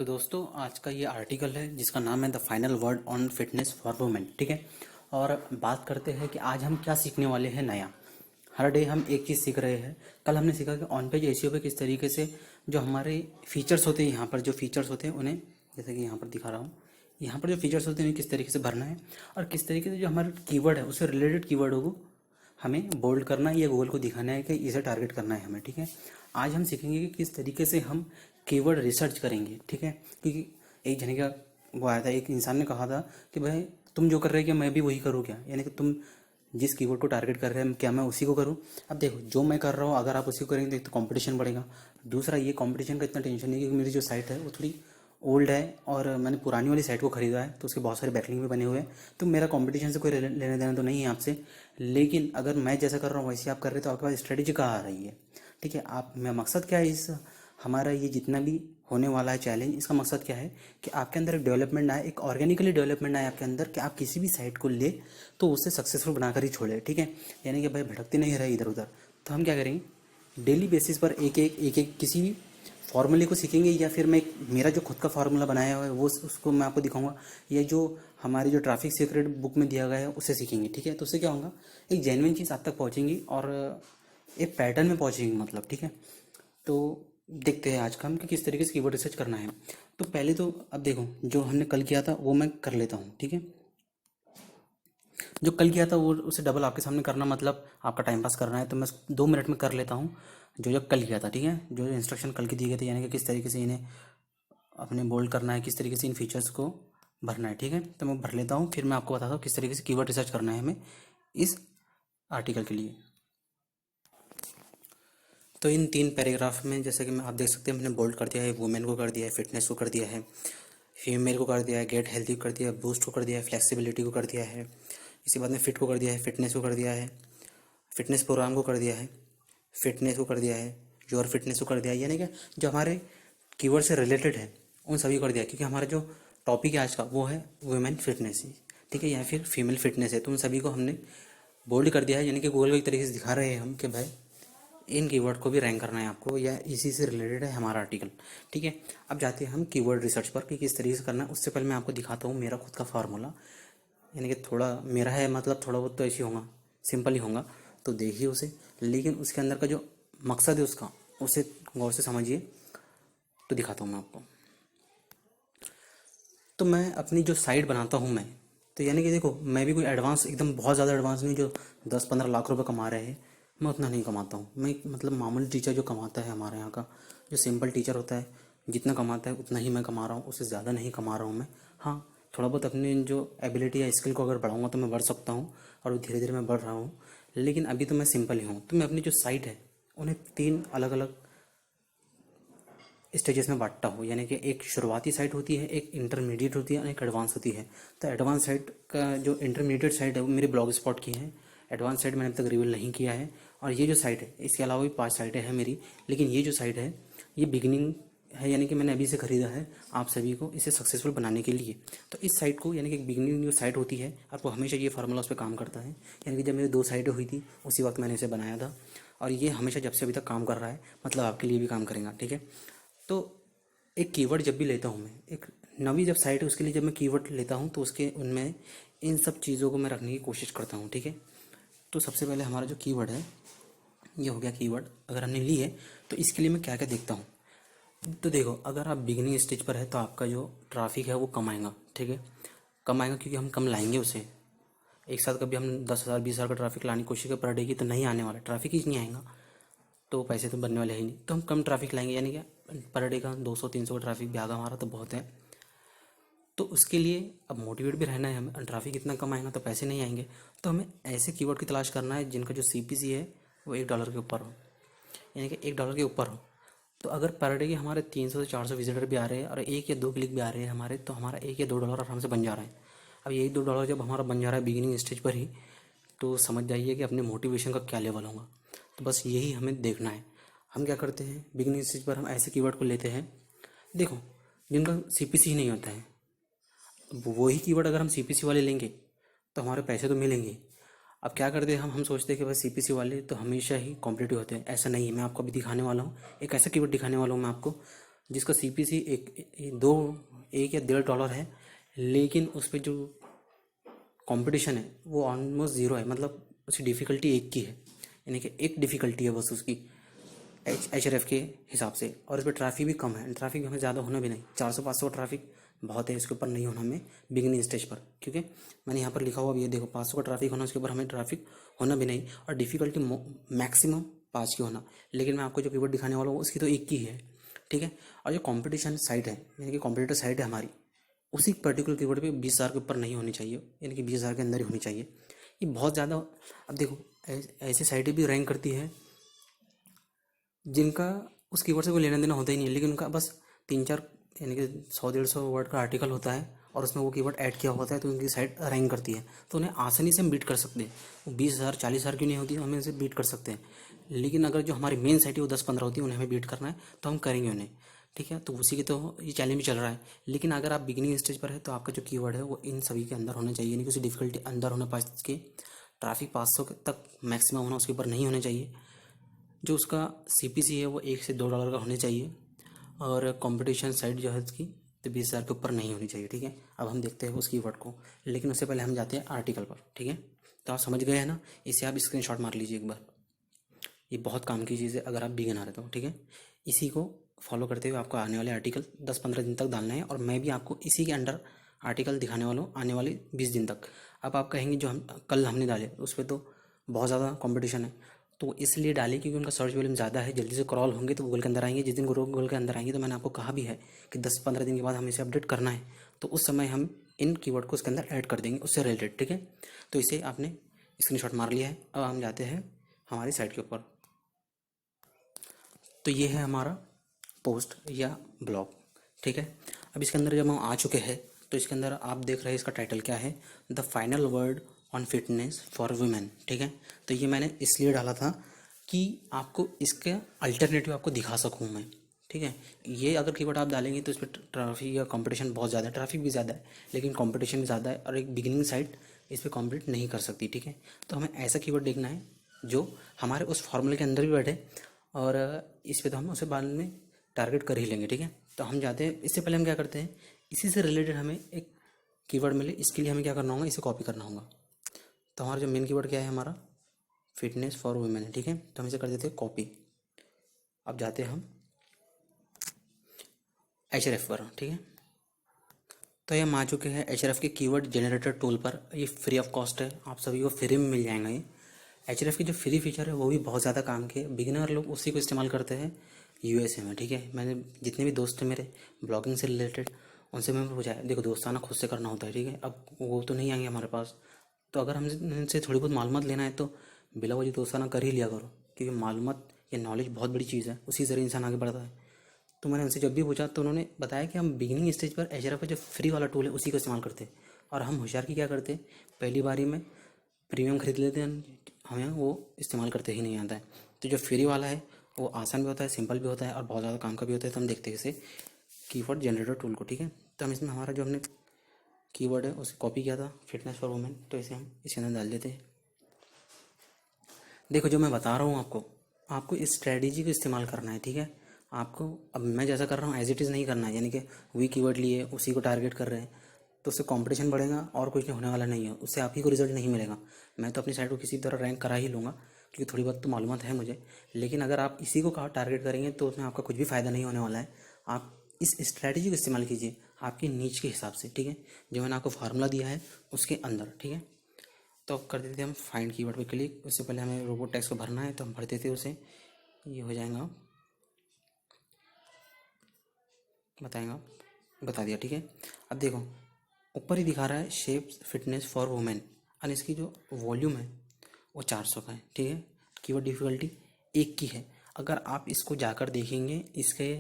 तो दोस्तों आज का ये आर्टिकल है जिसका नाम है the final word on fitness for women. ठीक है। और बात करते हैं कि आज हम क्या सीखने वाले हैं नया। हर डे हम एक चीज़ सीख रहे हैं। कल हमने सीखा कि ऑन पेज एसईओ पे किस तरीके से जो हमारे फीचर्स होते हैं, यहाँ पर जो फीचर्स होते हैं उन्हें, जैसे कि यहाँ पर दिखा रहा हूँ, यहाँ पर जो फीचर्स होते हैं उन्हें किस तरीके से भरना है और किस तरीके से जो हमारा कीवर्ड है उससे रिलेटेड कीवर्डों को हमें बोल्ड करना है या गूगल को दिखाना है कि इसे टारगेट करना है हमें। ठीक है। आज हम सीखेंगे कि किस तरीके से हम कीवर्ड रिसर्च करेंगे। ठीक है। क्योंकि एक जने का वो आया था, एक इंसान ने कहा था कि भाई तुम जो कर रहे हो क्या मैं भी वही करूँ क्या, यानी कि तुम जिस कीवर्ड को टारगेट कर रहे हैं क्या मैं उसी को करूँ। अब देखो जो मैं कर रहा हूँ अगर आप उसी को करेंगे तो कंपटीशन बढ़ेगा। दूसरा ये कंपटीशन का इतना टेंशन नहीं, क्योंकि मेरी जो साइट है वो थोड़ी ओल्ड है और मैंने पुरानी वाली साइट को ख़रीदा है तो उसके बहुत सारे बैकलिंक भी बने हुए हैं, तो मेरा कंपटीशन से कोई लेने देना तो नहीं है आपसे। लेकिन अगर मैं जैसा कर रहा हूँ वैसे आप कर रहे हो तो आपके पास स्ट्रेटेजी कहाँ आ रही है। ठीक है। आप मैं मकसद क्या है इस हमारा ये जितना भी होने वाला है चैलेंज, इसका मकसद क्या है कि आपके अंदर एक डेवलपमेंट आए, एक ऑर्गेनिकली डेवलपमेंट आए आपके अंदर, कि आप किसी भी साइट को ले तो उससे सक्सेसफुल बनाकर ही छोड़े। ठीक है। यानी कि भाई भटकते नहीं रहे इधर उधर। तो हम क्या करेंगे, डेली बेसिस पर एक एक किसी भी फॉर्मूले को सीखेंगे, या फिर मैं मेरा जो खुद का फार्मूला बनाया हुआ है वो उसको मैं आपको दिखाऊंगा, या जो हमारी जो ट्रैफिक सीक्रेट बुक में दिया गया है उससे सीखेंगे। ठीक है। तो उससे क्या होगा, एक जेन्युइन चीज़ आप तक पहुंचेंगी और एक पैटर्न में पहुंचेंगी, मतलब। ठीक है। तो देखते हैं आज का हम कि किस तरीके से कीवर्ड रिसर्च करना है। तो पहले तो अब देखो जो हमने कल किया था वो मैं कर लेता हूँ। ठीक है। जो कल किया था वो उसे डबल आपके सामने करना, मतलब आपका टाइम पास करना है तो मैं 2 मिनट में कर लेता हूँ जो जो कल किया था। ठीक है। जो इंस्ट्रक्शन कल के दिए गए थे, यानी कि किस तरीके से इन्हें अपने बोल्ड करना है, किस तरीके से इन फीचर्स को भरना है। ठीक है। तो मैं भर लेता हूँ, फिर मैं आपको बताता हूँ किस तरीके से कीवर्ड रिसर्च करना है हमें इस आर्टिकल के लिए। तो इन 3 पैराग्राफ में जैसे कि मैं आप देख सकते हैं मैंने बोल्ड कर दिया है, वुमेन को कर दिया है, फिटनेस को कर दिया है, फीमेल को कर दिया है, गेट हेल्थी को कर दिया है, बूस्ट को कर दिया है, फ्लेक्सिबिलिटी को कर दिया है, इसी बाद में फिट को कर दिया है, फिटनेस को कर दिया है, फिटनेस प्रोग्राम को कर दिया है, फिटनेस को कर दिया है, योर फिटनेस को कर दिया है। यानी कि जो हमारे कीवर्ड से रिलेटेड है उन सभी को कर दिया है, क्योंकि हमारा जो टॉपिक है आज का वो है वुमेन फिटनेस ही। ठीक है। या फिर फीमेल फिटनेस है, तो उन सभी को हमने बोल्ड कर दिया है, यानी कि गूगल को एक तरीके से दिखा रहे हैं हम कि भाई इन कीवर्ड को भी रैंक करना है आपको, या इसी से रिलेटेड है हमारा आर्टिकल। ठीक है। अब जाते हैं हम कीवर्ड रिसर्च पर कि किस तरीके से करना है। उससे पहले मैं आपको दिखाता हूँ मेरा खुद का फार्मूला, यानी कि थोड़ा मेरा है, मतलब थोड़ा बहुत तो ऐसे होगा, सिंपल ही होगा, तो देखिए उसे। लेकिन उसके अंदर का जो मकसद है उसका, उसे गौर से समझिए। तो दिखाता हूँ मैं आपको। तो मैं अपनी जो साइट बनाता हूँ मैं, तो यानी कि देखो मैं भी कोई एडवांस एकदम बहुत ज़्यादा एडवांस नहीं जो 10-15 लाख रुपए कमा रहे हैं, मैं उतना नहीं कमाता हूँ। मैं मतलब मामूली टीचर जो कमाता है हमारे यहाँ का, जो सिंपल टीचर होता है, जितना कमाता है उतना ही मैं कमा रहा हूँ, उससे ज़्यादा नहीं कमा रहा हूँ मैं। हाँ, थोड़ा बहुत अपनी जो एबिलिटी या स्किल को अगर बढ़ाऊँगा तो मैं बढ़ सकता हूँ, और धीरे धीरे मैं बढ़ रहा हूँ। लेकिन अभी तो मैं सिंपल ही हूँ। तो मैं अपनी जो साइट है उन्हें 3 अलग अलग स्टेजेस में बांटता हूँ, यानी कि एक शुरुआती साइट होती है, एक इंटरमीडिएट होती है और एक एडवांस होती है। तो एडवांस साइट का जो इंटरमीडिएट साइट है वो मेरी ब्लॉग स्पॉट की है। एडवांस साइट मैंने अब तक रिवील नहीं किया है। और ये जो साइट है इसके अलावा भी 5 साइटें हैं मेरी, लेकिन ये जो साइट है ये बिगिनिंग है, यानी कि मैंने अभी से ख़रीदा है आप सभी को इसे सक्सेसफुल बनाने के लिए। तो इस साइट को, यानी कि बिगिनिंग जो साइट होती है, आपको हमेशा ये फार्मूला उस पर काम करता है। यानी कि जब मेरी 2 साइटें हुई थी उसी वक्त मैंने इसे बनाया था, और ये हमेशा जब से अभी तक काम कर रहा है, मतलब आपके लिए भी काम करेगा। ठीक है। तो एक कीवर्ड जब भी लेता हूँ मैं, एक नवी जब साइट है उसके लिए जब मैं कीवर्ड लेता हूँ तो उसके उनमें इन सब चीज़ों को मैं रखने की कोशिश करता हूँ। ठीक है। तो सबसे पहले हमारा जो कीवर्ड है ये हो गया कीवर्ड। अगर हमने ली है तो इसके लिए मैं क्या क्या देखता हूँ। तो देखो अगर आप बिगिनिंग स्टेज पर है तो आपका जो ट्रैफिक है वो कम आएगा। ठीक है। कम आएगा क्योंकि हम कम लाएंगे उसे। एक साथ कभी हम 10,000 20,000 का ट्रैफिक लाने की कोशिश करें पर डे की तो नहीं आने वाला, ट्रैफिक ही नहीं आएगा, तो पैसे तो बनने वाले ही नहीं। तो हम कम ट्रैफिक लाएंगे, यानी कि पर डे का 200-300 का ट्रैफिक भी आएगा हमारा तो बहुत है। तो उसके लिए अब मोटिवेट भी रहना है हमें, ट्रैफिक इतना कम आएगा तो पैसे नहीं आएंगे। तो हमें ऐसे कीवर्ड की तलाश करना है जिनका जो सीपीसी है वो $1 के ऊपर हो, यानी कि $1 के ऊपर हो। तो अगर पर डे के हमारे 300 से 400 विजिटर भी आ रहे हैं और 1 या 2 क्लिक भी आ रहे हैं हमारे, तो हमारा $1 या $2 आराम से बन जा रहा है। अब ये $1-2 जब हमारा बन जा रहा है बिगिनिंग स्टेज पर ही, तो समझ जाइए कि अपने मोटिवेशन का क्या लेवल होगा। तो बस यही हमें देखना है। हम क्या करते हैं बिगिनिंग स्टेज पर, हम ऐसे कीवर्ड को लेते हैं, देखो जिनका सीपीसी ही नहीं होता है। अब वही कीवर्ड अगर हम सीपीसी वाले लेंगे तो हमारे पैसे तो मिलेंगे। अब क्या करते हैं हम सोचते हैं कि बस सीपीसी वाले तो हमेशा ही कॉम्पिटिटिव होते हैं। ऐसा नहीं है। मैं आपको अभी दिखाने वाला हूँ, एक ऐसा कीवर्ड दिखाने वाला हूँ मैं आपको जिसका CPC एक या $1.5 है, लेकिन उस पर जो कंपटीशन है वो ऑलमोस्ट ज़ीरो है, मतलब उसकी डिफ़िकल्टी एक की है, यानी कि एक डिफ़िकल्टी है बस उसकी HRF के हिसाब से। और इस पर ट्रैफिक भी कम है, ट्रैफिक हमें ज़्यादा होना भी नहीं, 400-500 का ट्रैफिक बहुत है, इसके ऊपर नहीं होना हमें बिगिनिंग स्टेज पर, क्योंकि मैंने यहाँ पर लिखा हुआ भी है, देखो 500 का ट्रैफिक होना, उसके ऊपर हमें ट्रैफिक होना भी नहीं, और डिफ़िकल्टी मैक्सिमम 5 की होना। लेकिन मैं आपको जो कीवर्ड दिखाने वाला हूँ उसकी तो एक की है, ठीक है। और जो कॉम्पिटिशन साइट है, यानी कि कॉम्पिटिटर साइट है हमारी, उसी पर्टिकुलर कीवर्ड पे 20,000 के ऊपर नहीं होनी चाहिए, यानी कि 20,000 के अंदर ही होनी चाहिए। ये बहुत ज़्यादा, अब देखो ऐसी साइटें भी रैंक करती है जिनका उस कीवर्ड से कोई लेना देना होता ही नहीं है, लेकिन उनका बस 3-4 यानी कि 100-150 वर्ड का आर्टिकल होता है और उसमें वो कीवर्ड ऐड किया होता है, तो उनकी साइट रैंक करती है, तो उन्हें आसानी से हम बीट कर सकते हैं। वो 20,000 40,000 क्यों नहीं होती, हम इनसे बीट कर सकते हैं। लेकिन अगर जो हमारी मेन साइट है वो 10-15 होती है, उन्हें हमें बीट करना है तो हम करेंगे उन्हें, ठीक है। तो उसी की तो ये चैलेंज भी चल रहा है। लेकिन अगर आप बिगिनिंग स्टेज पर है तो आपका जो कीवर्ड है वो इन सभी के अंदर होना चाहिए, यानी कि उसी डिफिकल्टी अंदर होना, 5 के ट्रैफिक 500 तक मैक्सिमम होना, उसके ऊपर नहीं होने चाहिए। जो उसका CPC है वो $1 से $2 का होने चाहिए, और कंपटीशन साइट जो है उसकी तो 20,000 के ऊपर नहीं होनी चाहिए, ठीक है। अब हम देखते हैं उस कीवर्ड को, लेकिन उससे पहले हम जाते हैं आर्टिकल पर, ठीक है। तो आप समझ गए हैं ना, इसे आप स्क्रीनशॉट मार लीजिए एक बार, ये बहुत काम की चीज़ है अगर आप बिगिनर है तो, ठीक है। इसी को फॉलो करते हुए आपको आने वाले आर्टिकल 10-15 दिन तक डालना है, और मैं भी आपको इसी के अंडर आर्टिकल दिखाने वाला हूँ आने वाले 20 दिन तक। अब आप कहेंगे जो हम कल हमने डाले उस पर तो बहुत ज़्यादा कंपटीशन है, तो इसलिए डाले क्योंकि उनका सर्च वॉल्यूम ज़्यादा है, जल्दी से क्रॉल होंगे तो गूगल के अंदर आएंगे। जिस दिन गूगल के अंदर आएंगे तो मैंने आपको कहा भी है कि 10-15 दिन के बाद हमें इसे अपडेट करना है, तो उस समय हम इन कीवर्ड को उसके अंदर ऐड कर देंगे उससे रिलेटेड, ठीक है। तो इसे आपने स्क्रीनशॉट मार लिया है। अब हम जाते हैं हमारी साइट के ऊपर। तो ये है हमारा पोस्ट या ब्लॉग, ठीक है। अब इसके अंदर जब हम आ चुके हैं तो इसके अंदर आप देख रहे हैं इसका टाइटल क्या है, the final word on fitness for women, ठीक है। तो ये मैंने इसलिए डाला था कि आपको इसके अल्टरनेटिव आपको दिखा सकूँ मैं, ठीक है। ये अगर कीवर्ड आप डालेंगे तो इस पर ट्रैफिक या कंपटीशन बहुत ज़्यादा है, ट्रैफिक भी ज़्यादा है लेकिन कंपटीशन भी ज़्यादा है, और एक बिगिनिंग साइट इस पर कॉम्पीट नहीं कर सकती, ठीक है। तो हमें ऐसा कीवर्ड देखना है जो हमारे उस फॉर्मूले के अंदर भी बैठे, और इस पे तो हम उसे बाद में टारगेट कर ही लेंगे, ठीक है। तो हम जाते हैं, इससे पहले हम क्या करते हैं, इसी से रिलेटेड हमें एक कीवर्ड मिले, इसके लिए हमें क्या करना होगा, इसे कॉपी करना होगा। तो हमारा जो मेन कीवर्ड क्या है, हमारा फिटनेस फॉर वुमेन है, ठीक है। तो हम इसे कर देते हैं कॉपी। अब जाते हैं हम HRF पर, ठीक है। तो ये हम आ चुके हैं HRF के कीवर्ड जनरेटर टूल पर। ये फ्री ऑफ कॉस्ट है, आप सभी को फ्री में मिल जाएगा ये। HRF की जो फ्री फीचर है वो भी बहुत ज़्यादा काम के, बिगिनर लोग उसी को इस्तेमाल करते हैं USA में, ठीक है। मैंने जितने भी दोस्त थे मेरे ब्लॉगिंग से रिलेटेड, उनसे मैंने पूछा है, देखो दोस्ताना खुद से करना होता है, ठीक है। अब वो तो नहीं आएंगे हमारे पास, तो अगर हम इनसे थोड़ी बहुत मालूमात लेना है तो बिला वजह दोस्ताना कर ही लिया करो, क्योंकि मालूमात या नॉलेज बहुत बड़ी चीज़ है, उसी ज़रिए इंसान आगे बढ़ता है। तो मैंने उनसे जब भी पूछा तो उन्होंने बताया कि हम बिगिनिंग स्टेज पर HRF का जो फ्री वाला टूल है उसी को इस्तेमाल करते हैं, और हम होशियार की क्या करते हैं, पहली बारी में प्रीमियम खरीद लेते हैं, हमें वो इस्तेमाल करते ही नहीं आता है। तो जो फ्री वाला है वो आसान भी होता है, सिंपल भी होता है, और बहुत ज़्यादा काम का भी होता है। तो हम देखते हैं इसे कीवर्ड जनरेटर टूल को, ठीक है। तो हम इसमें हमारा जो हमने कीवर्ड है उसे कॉपी किया था, फिटनेस फॉर वुमेन, तो इसे हम इसके अंदर डाल देते हैं। देखो जो मैं बता रहा हूँ आपको, आपको इस स्ट्रेटजी को इस्तेमाल करना है, ठीक है। आपको अब मैं जैसा कर रहा हूँ एज इट इज़ नहीं करना है, यानी कि वही कीवर्ड लिए उसी को टारगेट कर रहे हैं, तो उससे कंपटीशन बढ़ेगा और कुछ नहीं होने वाला नहीं है, उससे आप ही को रिजल्ट नहीं मिलेगा। मैं तो अपनी साइट को किसी तरह रैंक करा ही लूँगा, क्योंकि थोड़ी बहुत तो मालूमात है मुझे। लेकिन अगर आप इसी को टारगेट करेंगे तो उसमें आपका कुछ भी फ़ायदा नहीं होने वाला है। आप इस स्ट्रैटेजी को इस्तेमाल कीजिए आपकी नीच के हिसाब से, ठीक है, जो मैंने आपको फार्मूला दिया है उसके अंदर, ठीक है। तो अब कर देते हैं हम फाइंड कीवर्ड पे क्लिक। उससे पहले हमें रोबोट टैक्स को भरना है, तो हम भर देते हैं उसे, ये हो जाएगा, बताएगा, बता दिया, ठीक है। अब देखो ऊपर ही दिखा रहा है शेप फिटनेस फॉर वुमेन, और इसकी जो वॉल्यूम है वो 400 का है, ठीक है। कीवर्ड डिफ़िकल्टी 1 की है। अगर आप इसको जाकर देखेंगे इसके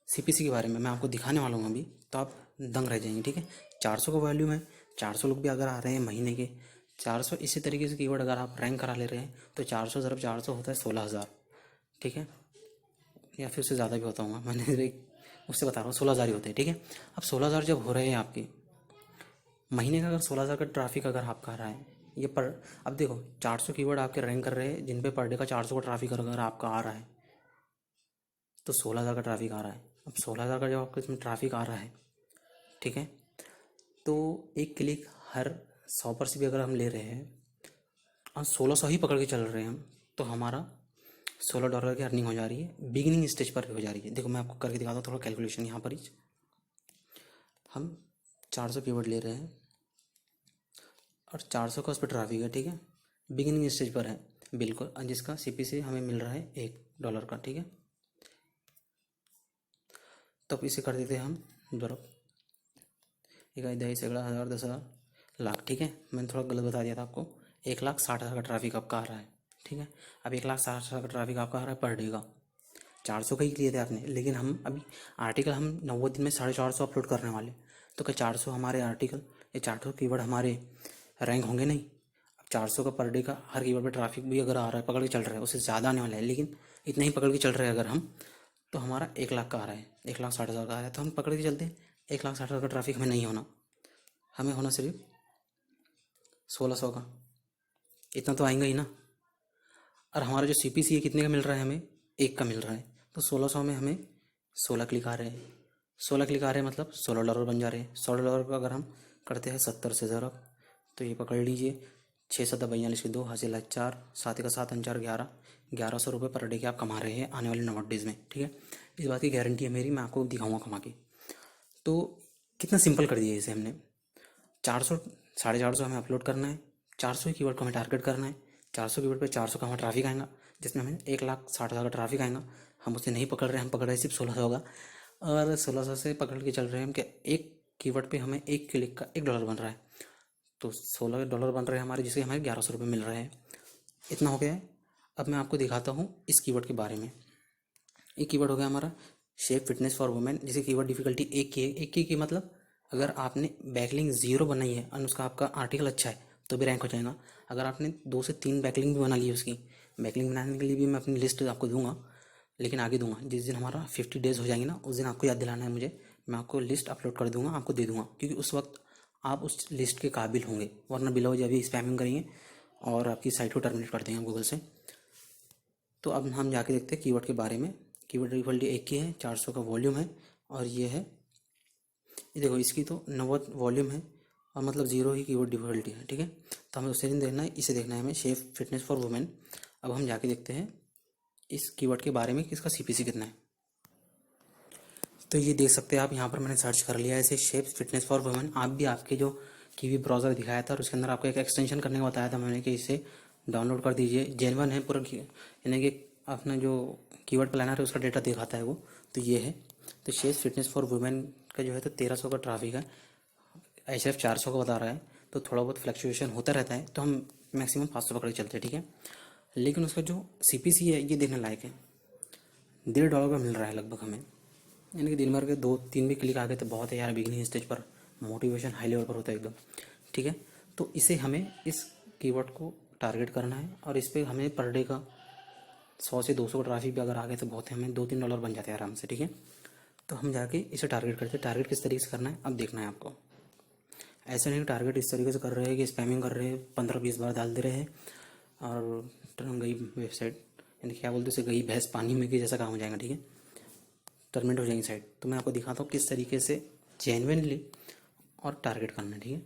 CPC के बारे में मैं आपको दिखाने वाला हूँ अभी, तो आप दंग रह जाएंगे, ठीक है। 400 का वॉल्यूम है, 400 लोग भी अगर आ रहे हैं महीने के 400, इसी तरीके से कीवर्ड अगर आप रैंक करा ले रहे हैं तो 400 ज़रब 400 होता है 16,000, ठीक है, या फिर उससे ज़्यादा भी होता होगा, मैंने एक उससे बता रहा हूँ 16,000 ही होते हैं, ठीक है। अब 16,000 जब हो रहे हैं आपके महीने का, अगर 16,000 का ट्रैफिक अगर आपका आ रहा है ये पर, अब देखो 400 कीवर्ड आपके रैंक कर रहे हैं जिन पे पर डे का 400 का ट्रैफिक अगर आपका आ रहा है, तो 16,000 का ट्रैफिक आ रहा है। अब 16,000 का जब आपको इसमें ट्रैफिक आ रहा है, ठीक है, तो एक क्लिक हर 100 पर से भी अगर हम ले रहे हैं और 1600 ही पकड़ के चल रहे हैं हम, तो हमारा $16 की अर्निंग हो जा रही है, बिगिनिंग स्टेज पर हो जा रही है। देखो मैं आपको करके दिखाता हूँ थोड़ा कैलकुलेशन। यहाँ पर ही हम 400 कीवर्ड ले रहे हैं और 400 का उस पर ट्रैफिक है, ठीक है, बिगिनिंग स्टेज पर है बिल्कुल, जिसका CPC हमें मिल रहा है $1 का, ठीक है। तब इसे कर देते हैं हम बर्फ 1 10 11 10,000 लाख, ठीक है। मैंने थोड़ा गलत बता दिया था आपको। 1,60,000 का ट्रैफिक आपका आ रहा है, ठीक है। अब 1,60,000 का ट्रैफिक आपका आ रहा है पर डे का। 400 का ही लिए थे आपने, लेकिन हम अभी आर्टिकल हम 90 दिन में 450 अपलोड करने वाले, तो क्या 400 हमारे आर्टिकल या 400 कीवर्ड हमारे रैंक होंगे? नहीं। अब 400 का पर डे का हर कीवर्ड पे ट्रैफिक भी अगर आ रहा है, पकड़ के चल रहा है, उससे ज़्यादा आने वाला है, लेकिन इतना ही पकड़ के चल रहे हैं अगर हम, तो हमारा 1 लाख का आ रहा है, 1,60,000 का आ रहा है, तो हम पकड़ के चलते हैं 1,60,000 का ट्रैफिक हमें नहीं होना, हमें होना सिर्फ 1,600 का। इतना तो आएंगे ही ना। और हमारा जो CPC है कितने का मिल रहा है हमें? 1 का मिल रहा है, तो 1,600 में हमें 16 क्लिक आ रहे हैं। 16 क्लिक आ रहे हैं मतलब $16 बन जा रहे हैं। $16 का अगर हम करते हैं 70 से ज़रब, तो ये पकड़ लीजिए 6 7 42 के 2 हासिल है 4, 7 का 7 4 11, 1,100 रुपये पर डे के आप कमा रहे हैं आने वाले 90 डेज़ में, ठीक है। इस बात की गारंटी है मेरी, मैं आपको दिखाऊंगा कमा के। तो कितना सिंपल कर दिया इसे हमने। 400 450 हमें अपलोड करना है, 400 ही कीवर्ड को हमें टारगेट करना है। 400 कीवर्ड पे 400 का हमारा ट्रैफिक आएगा, जिसमें हमें 1,60,000 का ट्रैफिक आएगा। हम उसे नहीं पकड़ रहे हैं, हम पकड़ रहे हैं सिर्फ 1,600 का, और 1,600 से पकड़ के चल रहे हैं हम कि एक कीवर्ड पे हमें एक क्लिक का $1 बन रहा है, तो $16 बन रहे हैं हमारे, जिससे हमें 1,100 रुपये मिल रहे हैं। इतना हो गया है। अब मैं आपको दिखाता हूँ इस कीवर्ड के बारे में। एक कीवर्ड हो गया हमारा शेप फिटनेस फॉर वुमेन, जिसे कीवर्ड डिफिकल्टी 1 की है। 1 की मतलब अगर आपने बैकलिंक 0 बनाई है और उसका आपका आर्टिकल अच्छा है तो भी रैंक हो जाएगा। अगर आपने 2 से 3 बैकलिंक भी बना ली है, उसकी बैकलिंक बनाने के लिए भी मैं अपनी लिस्ट आपको दूंगा, लेकिन आगे दूंगा। जिस दिन हमारा 50 डेज़ हो जाएंगे ना, उस दिन आपको याद दिलाना है मुझे, मैं आपको लिस्ट अपलोड कर दूंगा, आपको दे दूंगा, क्योंकि उस वक्त आप उस लिस्ट के काबिल होंगे, वरना बिलो जब भी स्पैमिंग करेंगे और आपकी साइट को टर्मिनेट कर देंगे गूगल से। तो अब हम जाके देखते हैं कीवर्ड के बारे में। कीवर्ड डिफिकल्टी 1 की है, 400 का वॉल्यूम है, और ये है, ये देखो इसकी तो 90 वॉल्यूम है, और मतलब 0 ही कीवर्ड डिफिकल्टी है, ठीक है। तो हमें उससे नहीं देखना है, इसे देखना है हमें, शेफ फिटनेस फॉर वुमेन। अब हम जाके देखते हैं इस कीवर्ड के बारे में कि इसका CPC कितना है। तो ये देख सकते हैं आप, यहाँ पर मैंने सर्च कर लिया है इसे, शेप फिटनेस फॉर वुमेन। आप भी आपके जो कीवी ब्राउज़र दिखाया था और उसके अंदर आपको एक एक्सटेंशन करने का बताया था मैंने कि इसे डाउनलोड कर दीजिए, जेन्युइन है पूरा, यानी कि अपना जो कीवर्ड प्लानर है उसका डेटा दिखाता है वो, तो ये है। तो शेप फिटनेस फॉर वुमेन का जो है तो 1,300 का ट्रैफिक है, HF 400 का बता रहा है, तो थोड़ा बहुत फ्लक्चुएशन होता रहता है, तो हम मैक्सिमम 500 पकड़ के चलते हैं, ठीक है। लेकिन उसका जो CPC है ये देखने लायक है, $1.5 का मिल रहा है लगभग हमें, यानी कि दिन भर के 2 3 भी क्लिक आ गए तो बहुत है यार, बिगिनिंग स्टेज पर मोटिवेशन हाई लेवल पर होता है एकदम, ठीक है। तो इसे हमें इस कीवर्ड को टारगेट करना है, और इस पर हमें पर डे का 100 से 200 का ट्रैफिक भी अगर आ गए तो बहुत है, हमें $2 3 बन जाते हैं आराम से, ठीक है। तो हम जाके इसे टारगेट करते हैं। टारगेट किस तरीके से करना है अब देखना है आपको। ऐसे नहीं टारगेट इस तरीके से कर रहे हैं कि स्पैमिंग कर रहे हैं, 15 20 बार डाल दे रहे हैं और गई वेबसाइट, यानी क्या बोलते उसे, गई भैंस पानी में की जैसा काम हो जाएगा, ठीक है, टर्मिनेट हो जाएंगी साइट। तो मैं आपको दिखाता हूँ किस तरीके से जेन्युइनली और टारगेट करना है, ठीक है।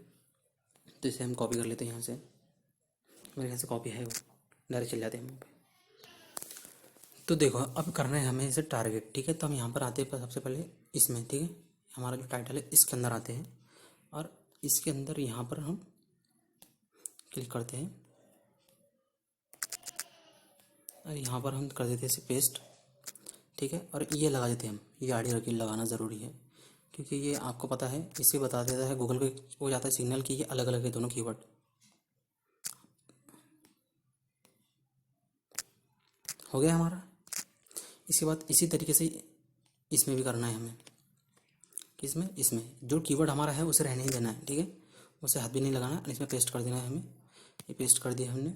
तो इसे हम कॉपी कर लेते हैं यहाँ से, मेरे यहाँ से कॉपी है वो, डायरेक्ट चले जाते हैं वहाँ पे। तो देखो अब करना है हमें इसे टारगेट, ठीक है। तो हम यहाँ पर आते हैं सबसे पहले इसमें, ठीक है, हमारा जो टाइटल है इसके अंदर आते हैं, और इसके अंदर यहाँ पर हम क्लिक करते हैं, और यहाँ पर हम कर देते हैं इसे पेस्ट, ठीक है। और ये लगा देते हैं हम, ये आड़ी रखी लगाना ज़रूरी है, क्योंकि ये आपको पता है, इसे बता देता है गूगल को, हो जाता है सिग्नल कि ये अलग अलग है दोनों कीवर्ड। हो गया हमारा। इसके बाद इसी तरीके से इसमें भी करना है हमें, किसमें, इसमें जो कीवर्ड हमारा है उसे रहने ही देना है, ठीक है, उसे हाथ भी नहीं लगाना है, इसमें पेस्ट कर देना है हमें। ये पेस्ट कर दिया हमने,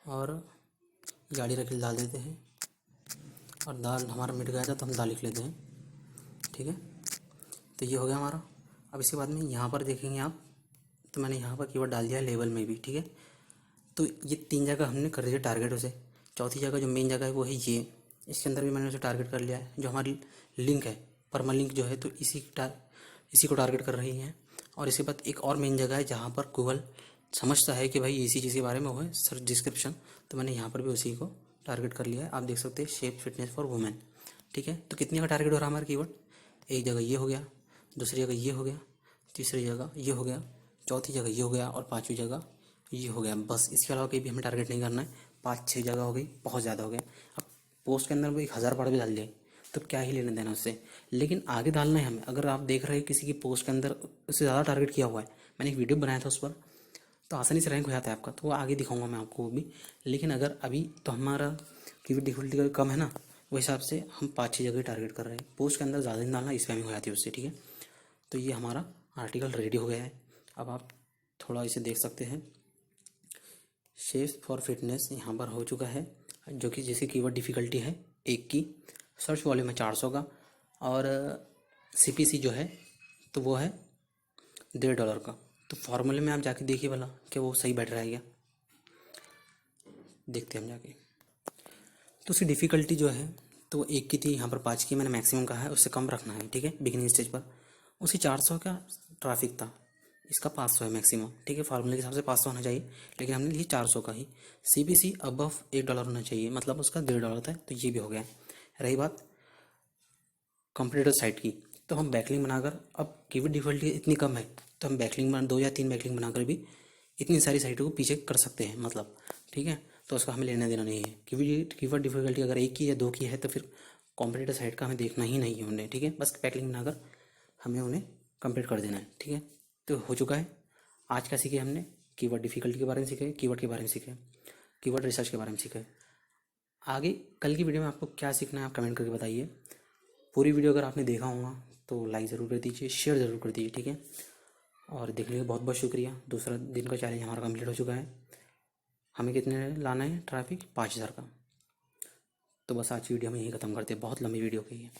और गाड़ी रख के डाल देते हैं, और दाल हमारा मिट गया था तो हम दाल लिख लेते हैं, ठीक है। तो ये हो गया हमारा। अब इसके बाद में यहाँ पर देखेंगे आप, तो मैंने यहाँ पर कीवर्ड डाल दिया है लेवल में भी, ठीक है। तो ये 3 जगह हमने कर दिया टारगेट उसे, चौथी जगह जो मेन जगह है वो है ये, इसके अंदर भी मैंने उसे टारगेट कर लिया है। जो हमारी लिंक है परमालिंक जो है, तो इसी को टारगेट कर रही है। और इसके बाद एक और मेन जगह है जहाँ पर गूगल समझता है कि भाई इसी चीज़ के बारे में वो है सर्च डिस्क्रिप्शन, तो मैंने यहाँ पर भी उसी को टारगेट कर लिया है। आप देख सकते हैं शेप फिटनेस फॉर वुमेन, ठीक है। तो कितने का टारगेट हो रहा है हमारा कीवर्ड, एक जगह ये हो गया, दूसरी जगह ये हो गया, तीसरी जगह ये हो गया, चौथी जगह ये हो गया और पाँचवीं जगह ये हो गया। बस इसके अलावा कहीं भी हमें टारगेट नहीं करना है। 5-6 जगह हो गई, बहुत ज़्यादा हो गया। अब पोस्ट के अंदर भी 1000 बार भी डाल दिए तो क्या ही लेना देना उससे, लेकिन आगे डालना है हमें। अगर आप देख रहे हैं किसी की पोस्ट के अंदर उससे ज़्यादा टारगेट किया हुआ है, मैंने एक वीडियो बनाया था उस पर, तो आसानी से रैंक हो जाता है आपका, तो वो आगे दिखाऊंगा मैं आपको वो भी। लेकिन अगर अभी तो हमारा कीवर्ड डिफिकल्टी कम है ना, वो हिसाब से हम 5-6 जगह टारगेट कर रहे हैं। पोस्ट के अंदर ज़्यादा नहीं डालना, स्पैमिंग हो जाती है उससे, ठीक है। तो ये हमारा आर्टिकल रेडी हो गया है। अब आप थोड़ा इसे देख सकते हैं। शेप्स फॉर फिटनेस यहाँ पर हो चुका है, जो कि जैसे कीवर्ड डिफ़िकल्टी है 1 की, सर्च वॉल्यूम है 400 का, और CPC जो है तो वो है $1.5 का। तो फॉर्मूले में आप जाके देखिए भला कि वो सही बैठ रहा है क्या, देखते हैं हम जाके। तो उसकी डिफ़िकल्टी जो है तो 1 की थी, यहाँ पर 5 की मैंने मैक्सिमम कहा है, उससे कम रखना है, ठीक है, बिगिनिंग स्टेज पर। उसकी 400 का ट्रैफिक था, इसका 500 है मैक्सिमम, ठीक है। फार्मूले के हिसाब से 500 होना चाहिए, लेकिन हमने लिए 400 का ही। CPC अबव $1 होना चाहिए, मतलब उसका $1.5 था, तो ये भी हो गया। रही बात कंप्यूटर साइट की, तो हम बैकलिंक बनाकर, अब कीवर्ड डिफिकल्टी इतनी कम है तो हम बैकलिंक बना 2 या 3 बैकलिंक बनाकर भी इतनी सारी साइटों को पीछे कर सकते हैं, मतलब, ठीक है। तो उसका हमें लेना देना नहीं है। कीवर्ड डिफिकल्टी अगर 1 की या 2 की है तो फिर कॉम्पिटिटर साइट का हमें देखना ही नहीं है उन्हें, ठीक है। बस बैकलिंक बनाकर हमें उन्हें कंप्लीट कर देना है, ठीक है। तो हो चुका है। आज क्या सीखे हमने, कीवर्ड डिफिकल्टी के बारे में सीखे, कीवर्ड के बारे में सीखे, कीवर्ड रिसर्च के बारे में सीखे। आगे कल की वीडियो में आपको क्या सीखना है आप कमेंट करके बताइए। पूरी वीडियो अगर आपने देखा होगा तो लाइक ज़रूर कर दीजिए, शेयर ज़रूर कर दीजिए, ठीक है। और देखने के लिए बहुत बहुत शुक्रिया। दूसरा दिन का चैलेंज हमारा कंप्लीट हो चुका है। हमें कितने लाना है ट्रैफिक, 5000 का। तो बस आज की वीडियो हम यहीं ख़त्म करते हैं, बहुत लंबी वीडियो की है।